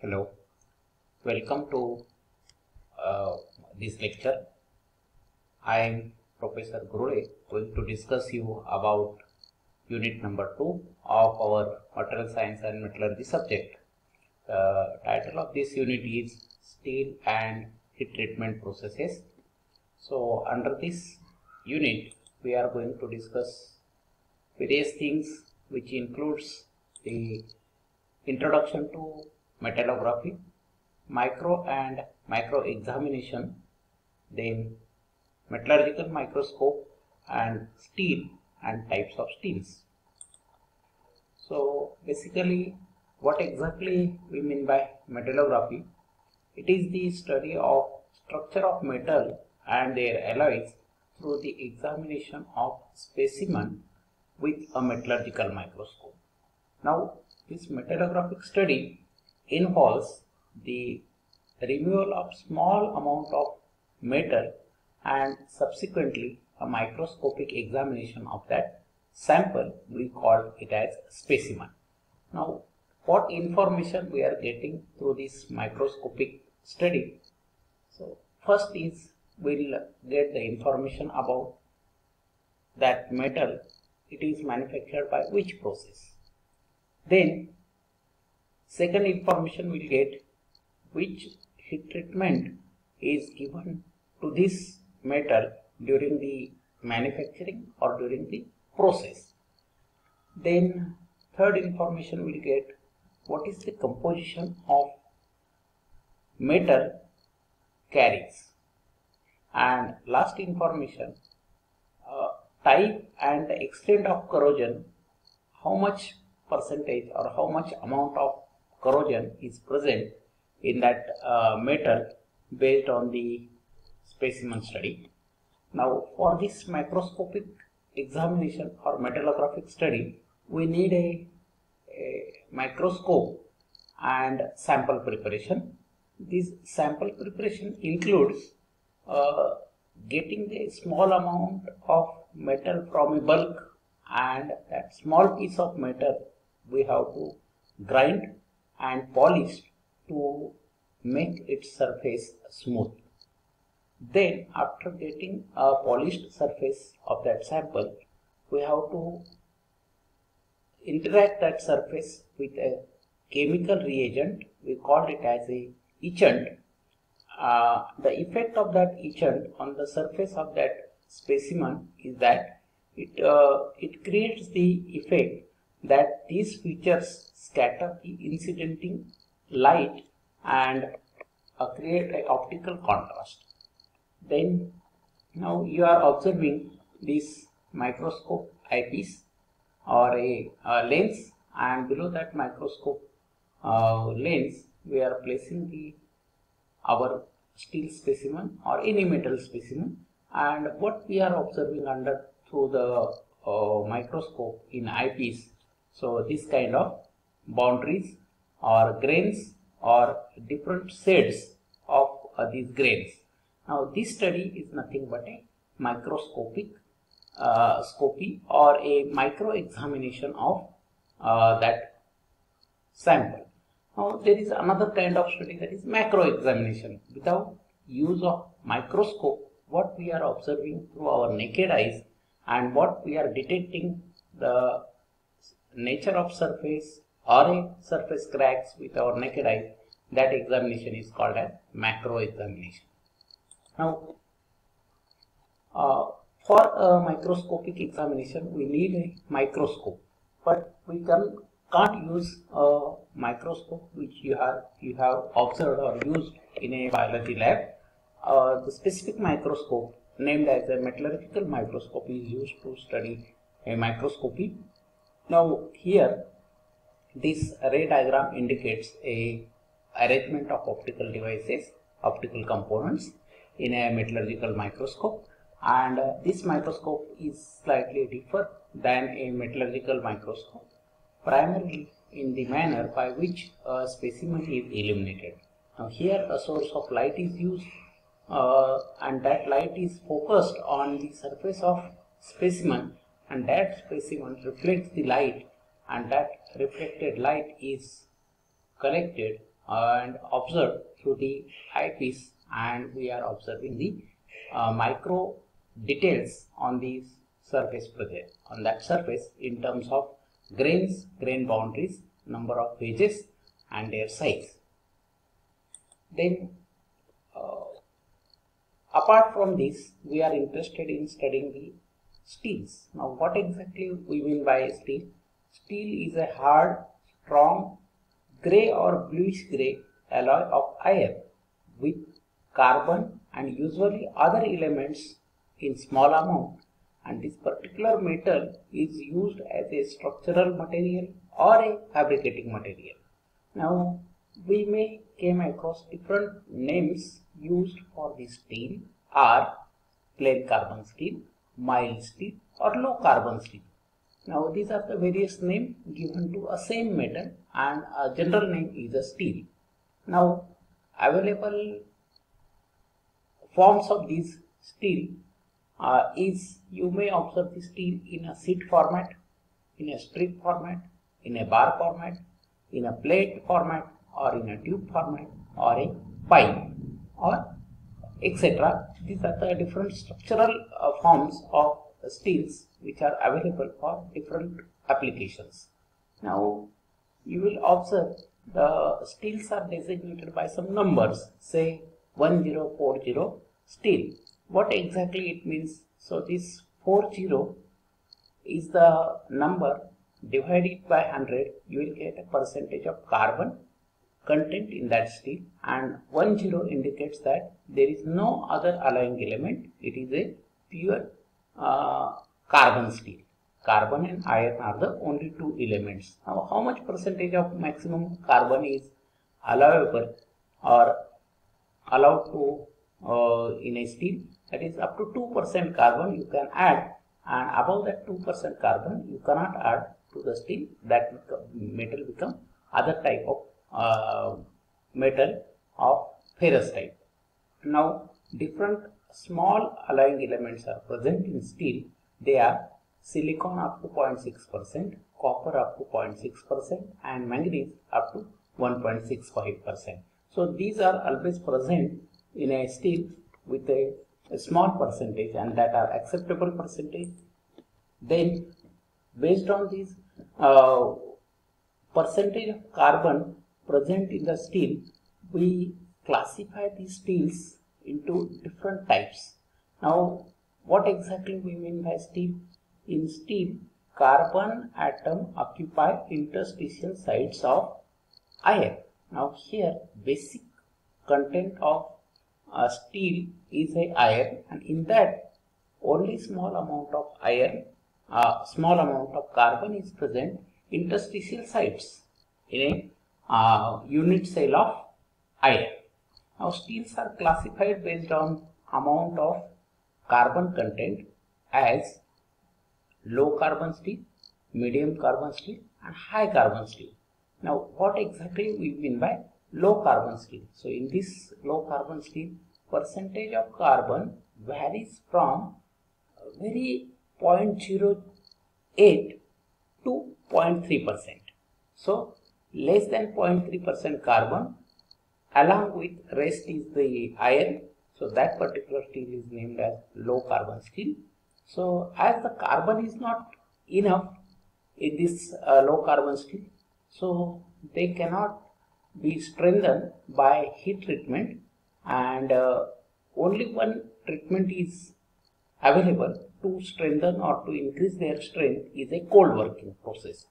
Hello, welcome to this lecture. I am Professor Gurule, going to discuss you about unit number 2 of our material science and metallurgy subject. The title of this unit is Steel and Heat Treatment Processes. So under this unit, we are going to discuss various things which includes the introduction to metallography, micro and macro examination, then metallurgical microscope and steel and types of steels. So basically what exactly we mean by metallography? It is the study of structure of metal and their alloys through the examination of specimen with a metallurgical microscope. Now this metallographic study involves the removal of small amount of metal and subsequently a microscopic examination of that sample. We call it as specimen. Now what information we are getting through this microscopic study? So first is we'll get the information about that metal, it is manufactured by which process. Then second information we'll get which heat treatment is given to this metal during the manufacturing or during the process. Then third information we'll get what is the composition of metal carries. And last information, type and the extent of corrosion, how much percentage or how much amount of corrosion is present in that metal based on the specimen study. Now for this microscopic examination or metallographic study, we need a microscope and sample preparation. This sample preparation includes getting a small amount of metal from a bulk, and that small piece of metal we have to grind and polish to make its surface smooth. Then after getting a polished surface of that sample, we have to interact that surface with a chemical reagent. We call it as a etchant. The effect of that etchant on the surface of that specimen is that it creates the effect that these features scatter the incidenting light and create an optical contrast. Then now you are observing this microscope eyepiece or a lens, and below that microscope lens we are placing our steel specimen or any metal specimen, and what we are observing under through the microscope in eyepiece. So this kind of boundaries or grains or different shades of these grains. Now this study is nothing but a microscopic scopy or a micro examination of that sample. Now there is another kind of study, that is macro examination. Without use of microscope, what we are observing through our naked eyes and what we are detecting the nature of surface or a surface cracks with our naked eyes, that examination is called as macro examination. Now for a microscopic examination we need a microscope, but we can't use a microscope which you have observed or used in a biology lab. The specific microscope named as a metallurgical microscope is used to study a microscopy. Now here this array diagram indicates a arrangement of optical devices, optical components in a metallurgical microscope, and this microscope is slightly different than a metallurgical microscope, primarily in the manner by which a specimen is illuminated. Now here a source of light is used and that light is focused on the surface of specimen, and that specimen reflects the light, and that reflected light is collected and observed through the eyepiece, and we are observing the micro details on the surface project on that surface in terms of grains, grain boundaries, number of edges and their size. Then apart from this, we are interested in studying the steels. Now what exactly we mean by steel? Steel is a hard, strong, grey or bluish grey alloy of iron with carbon and usually other elements in small amount, and this particular metal is used as a structural material or a fabricating material. Now we may came across different names used for this steel are plain carbon steel, mild steel or low carbon steel. Now these are the various names given to a same metal, and a general name is a steel. Now available forms of this steel is you may observe the steel in a sheet format, in a strip format, in a bar format, in a plate format, or in a tube format, or a pipe, or etc. These are the different structural forms of steels which are available for different applications. Now you will observe the steels are designated by some numbers, say 1040 steel. What exactly it means? So this 40 is the number, divided by 100 you will get a percentage of carbon content in that steel, and 10 indicates that there is no other alloying element. It is a pure carbon steel. Carbon and iron are the only two elements. Now how much percentage of maximum carbon is allowable or allowed to in a steel? That is up to 2% carbon you can add, and above that 2% carbon you cannot add to the steel. That metal become other type of metal of ferrous type. Now different small alloying elements are present in steel. They are silicon up to 0.6%, copper up to 0.6%, and manganese up to 1.65%. So these are always present in a steel with a small percentage, and that are acceptable percentage. Then based on this percentage of carbon present in the steel, we classify these steels into different types. Now what exactly we mean by steel? In steel, carbon atom occupy interstitial sites of iron. Now here basic content of steel is a iron, and in that only small amount of iron, small amount of carbon is present interstitial sites in a unit cell of iron. Now steels are classified based on amount of carbon content as low carbon steel, medium carbon steel and high carbon steel. Now what exactly we mean by low carbon steel? So in this low carbon steel, percentage of carbon varies from very 0.08 to 0.3%. So less than 0.3% carbon, along with rest is the iron. So that particular steel is named as low carbon steel. So as the carbon is not enough in this low carbon steel, so they cannot be strengthened by heat treatment, and only one treatment is available to strengthen or to increase their strength is a cold working process.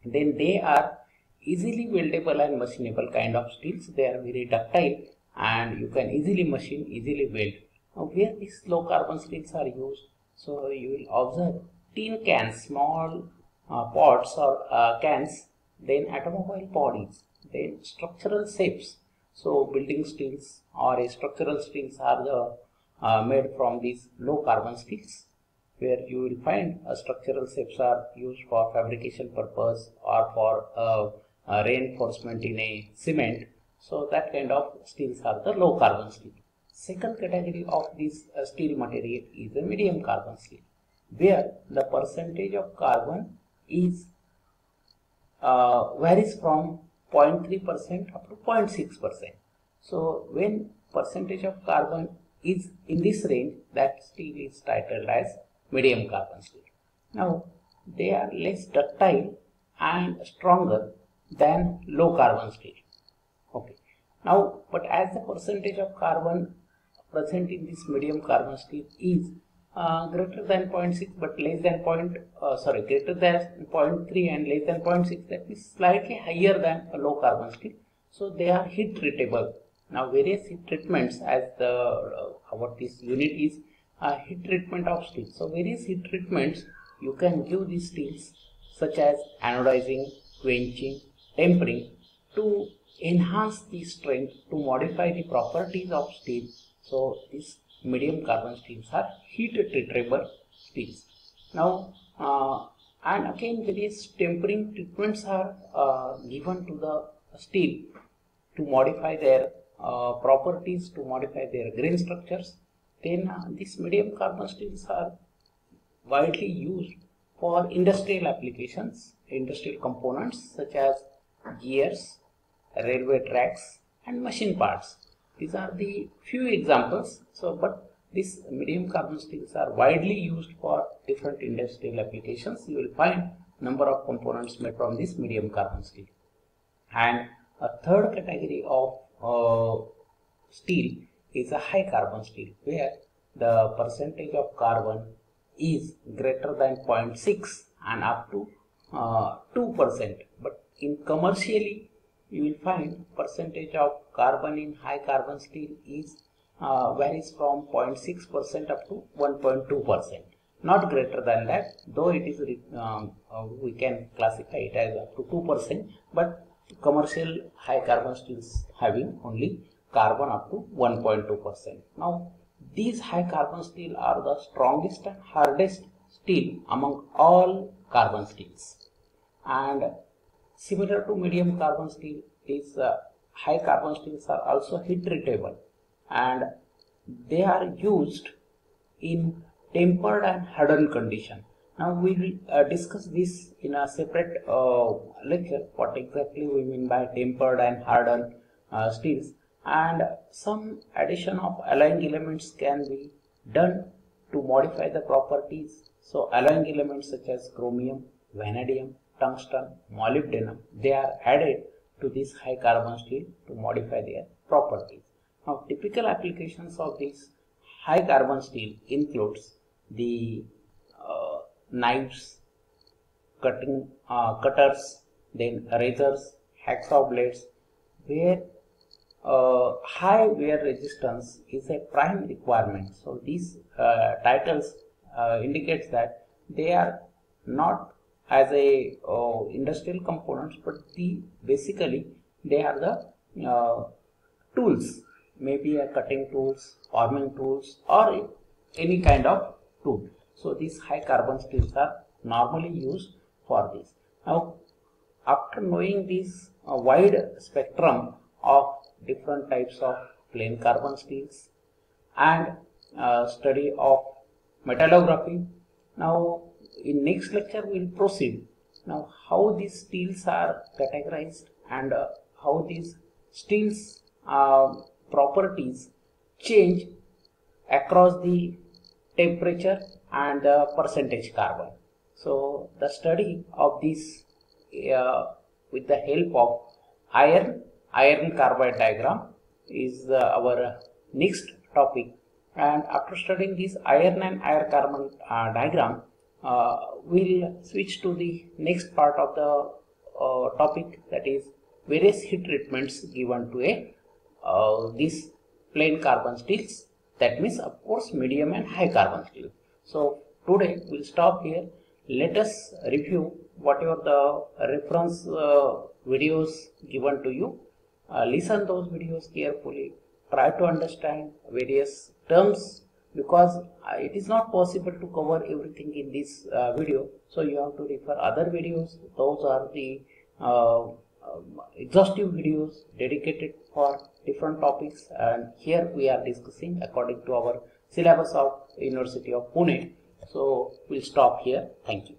Then they are easily weldable and machinable kind of steels. They are very ductile and you can easily machine, easily weld. Now where these low carbon steels are used, so you will observe tin cans, small pots or cans, then automobile bodies, then structural shapes. So building steels or structural steels are the made from these low carbon steels, where you will find structural shapes are used for fabrication purpose or for reinforcement in a cement. So that kind of steels are the low carbon steel. Second category of this steel material is the medium carbon steel, where the percentage of carbon is varies from 0.3% up to 0.6%. So when percentage of carbon is in this range, that steel is titled as medium carbon steel. Now they are less ductile and stronger than low carbon steel. Okay. Now, but as the percentage of carbon present in this medium carbon steel is greater than 0.6 but less than greater than 0.3 and less than 0.6, that is slightly higher than a low carbon steel. So they are heat treatable. Now various heat treatments, as the what this unit is heat treatment of steel. So various heat treatments you can give these steels, such as anodizing, quenching, tempering, to enhance the strength, to modify the properties of steel. So these medium carbon steels are heat treatable steels. Now and again various tempering treatments are given to the steel to modify their properties, to modify their grain structures. Then these medium carbon steels are widely used for industrial applications, industrial components such as gears, railway tracks and machine parts. These are the few examples. So but these medium carbon steels are widely used for different industrial applications. You will find number of components made from this medium carbon steel. And a third category of steel is a high carbon steel, where the percentage of carbon is greater than 0.6 and up to 2%. But in commercially you will find percentage of carbon in high carbon steel is varies from 0.6% up to 1.2%. Not greater than that, though it is we can classify it as up to 2%, but commercial high carbon steels having only carbon up to 1.2%. Now these high carbon steel are the strongest and hardest steel among all carbon steels, and similar to medium carbon steel, these high carbon steels are also heat treatable, and they are used in tempered and hardened condition. Now we will discuss this in a separate lecture, what exactly we mean by tempered and hardened steels, and some addition of alloying elements can be done to modify the properties. So alloying elements such as chromium, vanadium, tungsten, molybdenum, they are added to this high carbon steel to modify their properties. Now typical applications of this high carbon steel includes the knives, cutters, then razors, hacksaw blades, where high wear resistance is a prime requirement. So these titles indicates that they are not as a industrial components, but basically they are the tools, maybe a cutting tools, forming tools, or any kind of tool. So these high carbon steels are normally used for this. Now after knowing this wide spectrum of different types of plain carbon steels and study of metallography, now in next lecture we will proceed now how these steels are categorized and how these steels properties change across the temperature and the percentage carbon. So the study of this with the help of iron carbide diagram is our next topic, and after studying this iron and iron carbon diagram, we'll switch to the next part of the topic, that is various heat treatments given to a this plain carbon steels, that means of course medium and high carbon steel. So today we'll stop here. Let us review whatever the reference videos given to you. Listen those videos carefully, try to understand various terms, because it is not possible to cover everything in this video, so you have to refer other videos. Those are the exhaustive videos dedicated for different topics, and here we are discussing according to our syllabus of University of Pune. So we'll stop here. Thank you.